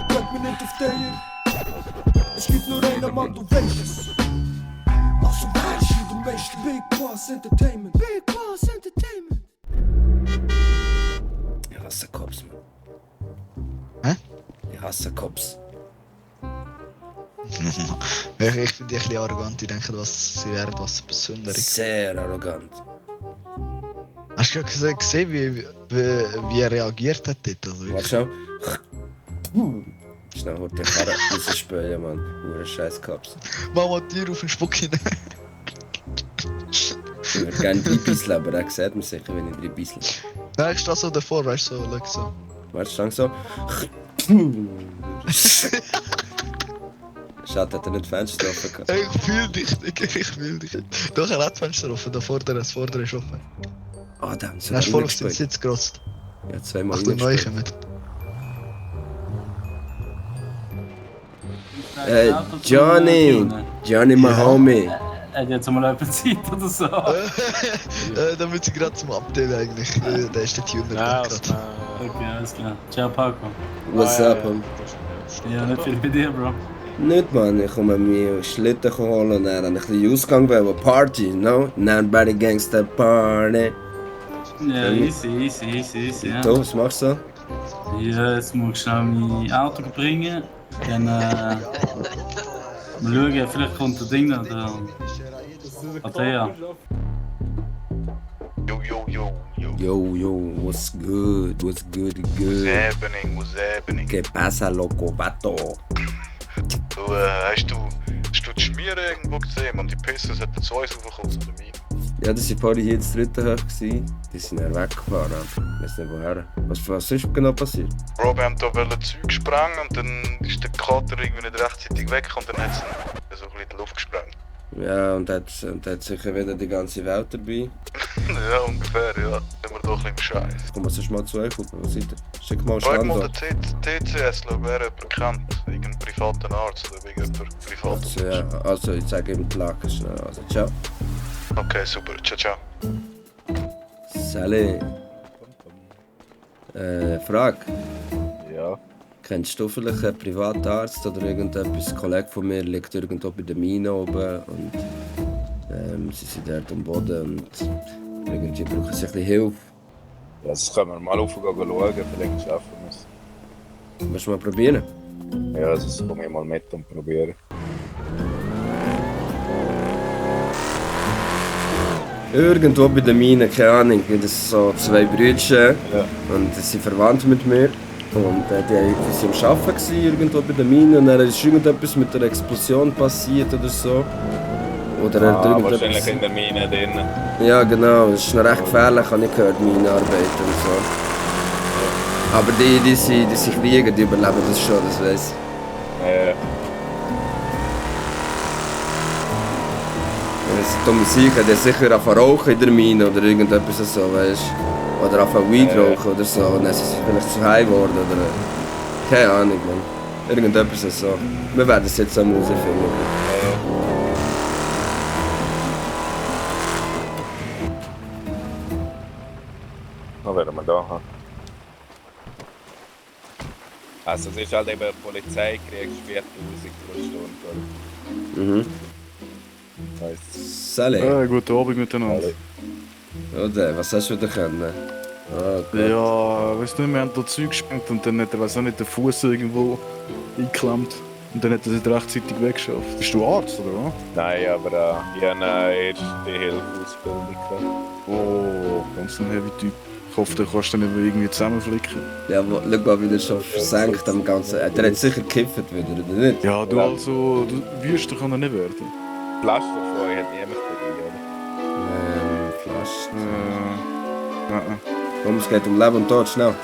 Kijk me niet of tegen. Es gibt nur einen Mann, du weißt es. Also weißt du, du meiste Big Boss Entertainment. Big Boss Entertainment. Ich hasse Cops, man. Hä? Ich hasse Cops. Ich finde die ein bisschen arrogant, die denken, was sie wären, was Besonderes. Sehr arrogant. Hast du gerade gesehen, wie er reagiert hat dort? Also, Warte schon. Schnell holt die Karre rausspülen, Mann. Hure scheiß Cops. Mama, Tür auf den Spuck hinein. Ich würde gerne 3 Bissl, aber er sieht mir sicher, wenn ich 3 Bissl. Nein, ich stehe so davor, weißt du, so, schau so. Warte, stand so. Schade, hat er nicht die Fenster offen gehabt. Ich fühl dich, Digga, ich fühl dich. Doch, er hat das Fenster offen, da vorne, das vordere ist offen. Ah, da haben sie Er ist voll auf den reingespielt. Sitz gerotzt. Ja, zweimal Ach, du neu reingespielt. kommen. Johnny, my homie. Er hat jetzt mal etwas Zeit oder so. Damit sie gerade zum Abdel eigentlich. Der ist der Tuner. Ja, gerade. Okay, alles klar. Ciao, Paco. What's up, man? Ja, nicht viel bei dir, Bro. Nicht, man. Ich komme mir Schlitten holen und dann ein bisschen Ausgang wollen. Party, no? Dann bei der Gangster Party. Ja, easy, ja. Du, was machst du? Ja, jetzt muss ich schnell mein Auto bringen. Dann, mal schauen, vielleicht kommt der Ding oder... Andrea. Yo, what's good? What's good? What's happening? Que pasa, loco, vato? Du, hast du die Schmiere irgendwo gesehen? Und die Pisses hatten 2 raufgekommen oder mir? Ja, das war vorhin hier das dritte hoch. Die sind dann weggefahren. Ich weiß nicht woher. Was ist genau passiert? Bro, wir haben da Zeug gesprengt und dann ist der Kater irgendwie nicht rechtzeitig weg und dann hat es so ein bisschen in die Luft gesprengt. Ja, und hat sicher wieder die ganze Welt dabei. Ja, ungefähr, ja. Sind wir doch ein bisschen im Scheiß. Komm, was ist mal zu euch? Was seid ihr? Schick mal Frag mal Standort. den TCS, wer jemand kennt. Irgendeinen privaten Arzt oder irgendjemand privat. Also, ja, also ich sage ihm die Lage schnell. Also, ciao. Okay, super. Ciao. Sally. Frage. Ja. Kennst du vielleicht einen Privatarzt oder irgendetwas? Ein Kollege von mir liegt irgendwo bei der Mine oben und sie sind dort am Boden und irgendwie brauchen sie ein bisschen Hilfe. Ja, das können wir mal raufgehen schauen, vielleicht schaffen wir es. Willst du mal probieren? Ja, das komme ich mal mit und probieren. Irgendwo bei der Mine, keine Ahnung, das sind so 2 Brüder Ja. und sie sind verwandt mit mir. Und die waren am Arbeiten irgendwo bei der Mine und dann ist irgendetwas mit der Explosion passiert oder so. Oder er hat irgendetwas... Wahrscheinlich in der Mine drin. Ja genau, es ist noch recht gefährlich, habe ich gehört, Minenarbeit und so. Aber die sind Krieger, die überleben das schon, das weiss ich. Wenn es dumme Sicher, der sicher anfangen rauchen in der Mine oder irgendetwas so, weißt du. Oder anfangen Weed rauchen oder so, und dann sind sie vielleicht zu heim geworden oder... Keine Ahnung, man. Irgendetwas so. Wir werden es jetzt am herausfinden. Dann werden wir da haben. Also es ist halt eben Polizei, kriegst 4000 pro Stunde. Mhm. Heisst, Sally, Guten Abend miteinander. oder? Was hast du wieder können? Ah, gut. Ja, weißt du, wir haben da Zeug gesprengt und dann hat er, weiss auch nicht, den Fuß irgendwo eingeklemmt. Und dann hat er es nicht rechtzeitig weggeschafft. Bist du Arzt, oder was? nein, aber ich habe eine Erste-Hilfe-Ausbildung gehabt. Oh, ganz ein heavy Typ. Ich hoffe, du kannst den nicht irgendwie zusammenflicken. Ja, schau mal, wie der schon versenkt am Ganzen. Der hat sicher gekifft wieder, oder nicht? Ja, du also, Wüster kann er nicht werden. Pflasterfeuer hat niemand dabei, oder? Flasch. Ja. Komm, es geht um Leben und Tod, schnell.